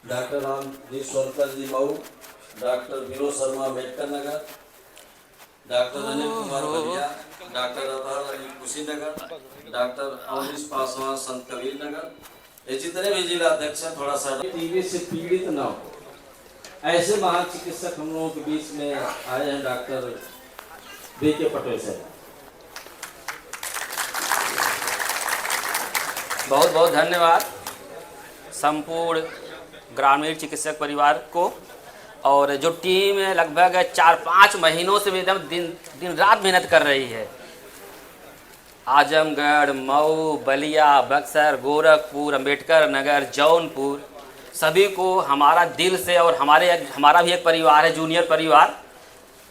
Doctor Ram ji Sonkar ji Mau, doctor Vinod Sharma मेडकर नगर, doctor Anil Kumar Ballia, doctor Athar Ali Kushinagar, doctor Avnish Paswan Sant Kabir नगर। ये जितने भी जिला अध्यक्ष हैं थोड़ा सा टीबी से पीड़ित न हो, ऐसे महान चिकित्सक हम लोगों के बीच में आए हैं डॉक्टर B.K. पटेल साहब। बहुत बहुत धन्यवाद संपूर्ण ग्रामीण चिकित्सक परिवार को। और जो टीम लगभग 4-5 महीनों से एकदम दिन रात मेहनत कर रही है, आजमगढ़, मऊ, बलिया, बक्सर, गोरखपुर, अंबेडकर नगर, जौनपुर, सभी को हमारा दिल से, और हमारा भी एक परिवार है जूनियर परिवार,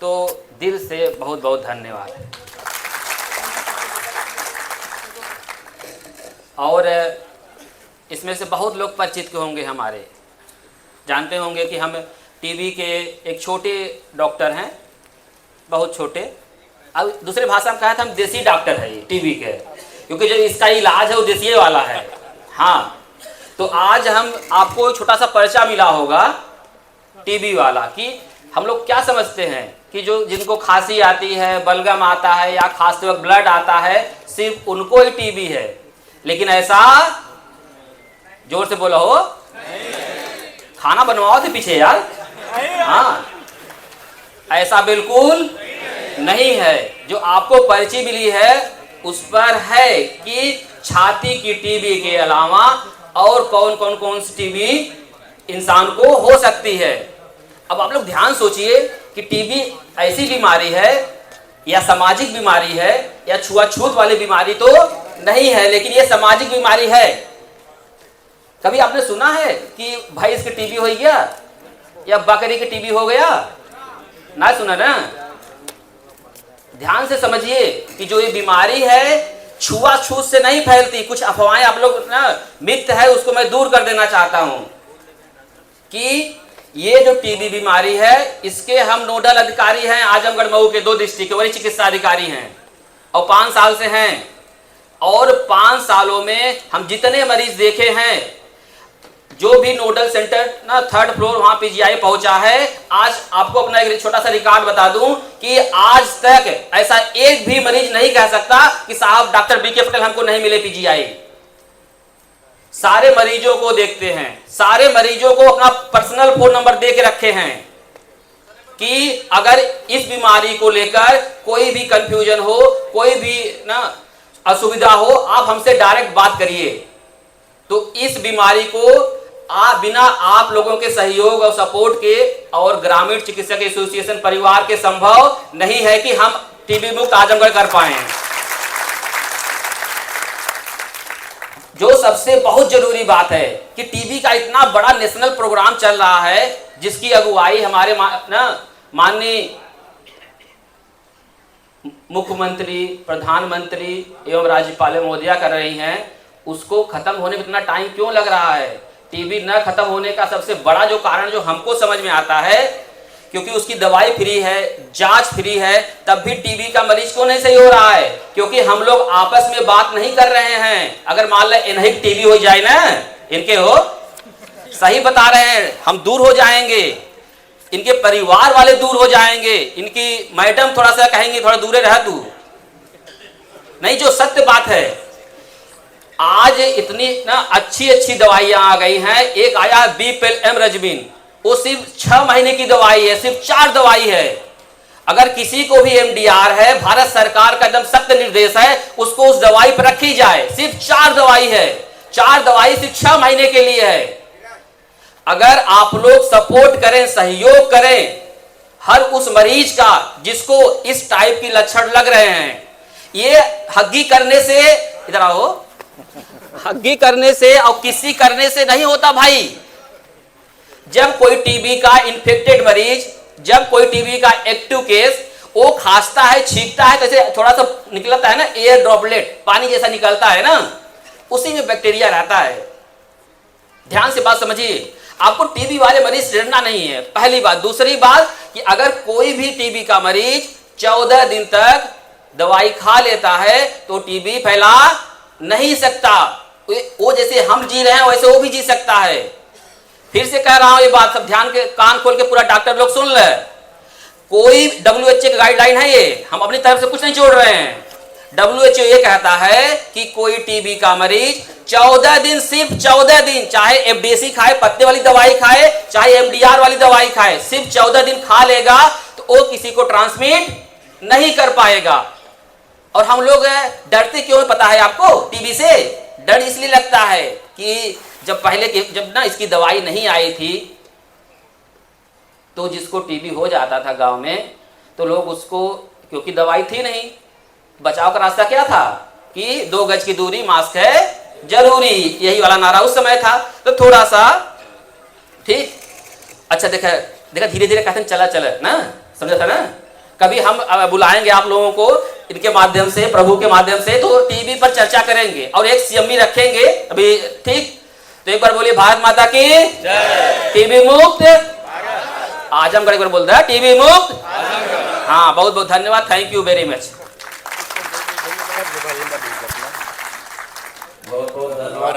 तो दिल से बहुत बहुत धन्यवाद। और इसमें से बहुत लोग परिचित होंगे, हमारे जानते होंगे कि हम टीबी के एक छोटे डॉक्टर हैं, बहुत छोटे। अब दूसरे भाषा में कहा था हम देसी डॉक्टर है टीबी के, क्योंकि जो इसका इलाज है वो देसी वाला है। हाँ, तो आज हम आपको एक छोटा सा पर्चा मिला होगा टीबी वाला, कि हम लोग क्या समझते हैं कि जो जिनको खांसी आती है, बलगम आता है या खांसते वक्त ब्लड आता है, सिर्फ उनको ही टीबी है। लेकिन ऐसा, जोर से बोलो हो, खाना बनवाओ थे पीछे यार। हाँ, ऐसा बिल्कुल नहीं है। जो आपको पर्ची मिली है उस पर है कि छाती की टीबी के अलावा और कौन सी टीबी इंसान को हो सकती है। अब आप लोग ध्यान सोचिए कि टीबी ऐसी बीमारी है या सामाजिक बीमारी है या छुआछूत वाली बीमारी तो नहीं है, लेकिन ये सामाजिक बीमारी है। कभी आपने सुना है कि भाई इसके टीबी हो गया या बकरी के टीबी हो गया? ना सुना ना। ध्यान से समझिए कि जो ये बीमारी है छुआछूत से नहीं फैलती। कुछ अफवाहें आप लोग ना मिथ है, उसको मैं दूर कर देना चाहता हूं कि ये जो टीबी बीमारी है, इसके हम नोडल अधिकारी हैं आजमगढ़ मऊ के 2 डिस्ट्रिक्ट के वरिष्ठ चिकित्सा अधिकारी हैं और 5 साल से हैं। और 5 सालों में हम जितने मरीज देखे हैं, जो भी नोडल सेंटर ना 3rd फ्लोर वहां पीजीआई पहुंचा है, आज आपको अपना एक छोटा सा रिकॉर्ड बता दूं कि आज तक ऐसा एक भी मरीज नहीं कह सकता कि साहब डॉक्टर B.K. पटेल हमको नहीं मिले पीजीआई। सारे मरीजों को देखते हैं, सारे मरीजों को अपना पर्सनल फोन नंबर दे के रखे हैं कि अगर इस बीमारी को लेकर कोई भी कंफ्यूजन हो, कोई भी ना असुविधा हो, आप हमसे डायरेक्ट बात करिए। तो इस बीमारी को बिना आप लोगों के सहयोग और सपोर्ट के और ग्रामीण चिकित्सक एसोसिएशन परिवार के संभव नहीं है कि हम टीबी मुक्त आजमगढ़ कर पाए। जो सबसे बहुत जरूरी बात है कि टीबी का इतना बड़ा नेशनल प्रोग्राम चल रहा है, जिसकी अगुवाई हमारे माननीय मुख्यमंत्री, प्रधानमंत्री एवं राज्यपाल महोदया कर रही हैं, उसको खत्म होने में इतना टाइम क्यों लग रहा है? टीबी न खत्म होने का सबसे बड़ा जो कारण जो हमको समझ में आता है, क्योंकि उसकी दवाई फ्री है, जांच फ्री है, तब भी टीबी का मरीज क्यों नहीं सही हो रहा है? क्योंकि हम लोग आपस में बात नहीं कर रहे हैं। अगर मान लें इन्हें टीबी हो जाए ना, इनके हो, सही बता रहे हैं, हम दूर हो जाएंगे, इनके परिवार वाले दूर हो जाएंगे, इनकी मैडम थोड़ा सा कहेंगे थोड़ा दूर रह तू। नहीं, जो सत्य बात है, आज इतनी ना अच्छी दवाइयां आ गई हैं। एक आया बीपेलएमरेजविन, वो सिर्फ 6 महीने की दवाई है, सिर्फ 4 दवाई है। अगर किसी को भी MDR है, भारत सरकार का एकदम सख्त निर्देश है, उसको उस दवाई पर रखी जाए। सिर्फ 4 दवाई है, 4 दवाई सिर्फ 6 महीने के लिए है। अगर आप लोग सपोर्ट करें, सहयोग करें हर उस मरीज का जिसको इस टाइप की लक्षण लग रहे हैं, ये हग्गी करने से, इधर आओ, हग्गी करने से और किसी करने से नहीं होता भाई। जब कोई टीबी का इन्फेक्टेड मरीज, जब कोई टीबी का एक्टिव केस, वो खांसता है, छींकता है, तो थोड़ा सा निकलता है ना, एयर ड्रॉपलेट पानी जैसा निकलता है ना, उसी में बैक्टीरिया रहता है। ध्यान से बात समझिए, आपको टीबी वाले मरीज से डरना नहीं है, पहली बात। दूसरी बात कि अगर कोई भी टीबी का मरीज 14 दिन तक दवाई खा लेता है तो टीबी फैला नहीं सकता। वो जैसे हम जी रहे हैं वैसे वो भी जी सकता है। फिर से कह रहा हूं ये बात, सब ध्यान के कान खोल के पूरा डॉक्टर लोग सुन ले। कोई WHO की गाइडलाइन है ये, हम अपनी तरफ से कुछ नहीं जोड़ रहे हैं। WHO ये कहता है कि कोई टीबी का मरीज 14 दिन, सिर्फ 14 दिन, चाहे एफडीसी खाए, पत्ते वाली दवाई खाए, चाहे एमडीआर वाली दवाई खाए, सिर्फ 14 दिन खा लेगा तो वो किसी को ट्रांसमिट नहीं कर पाएगा। और हम लोग डरते क्यों है पता है आपको? टीबी से डर इसलिए लगता है कि जब ना इसकी दवाई नहीं आई थी तो जिसको टीबी हो जाता था गांव में तो लोग उसको, क्योंकि दवाई थी नहीं, बचाव का रास्ता क्या था कि 2 गज की दूरी, मास्क है जरूरी, यही वाला नारा उस समय था। तो थोड़ा सा ठीक, अच्छा देखा धीरे धीरे कहते हैं चला ना, समझा था ना। कभी हम बुलाएंगे आप लोगों को इनके माध्यम से, प्रभु के माध्यम से, तो टीबी पर चर्चा करेंगे और एक CME रखेंगे अभी, ठीक। तो एक बार बोलिए भारत माता की जय। टीबी मुक्त आजमगढ़, एक बार बोल रहा है टीबी मुक्त। हाँ, बहुत बहुत धन्यवाद, थैंक यू वेरी मच। बहुत बहुत धन्यवाद।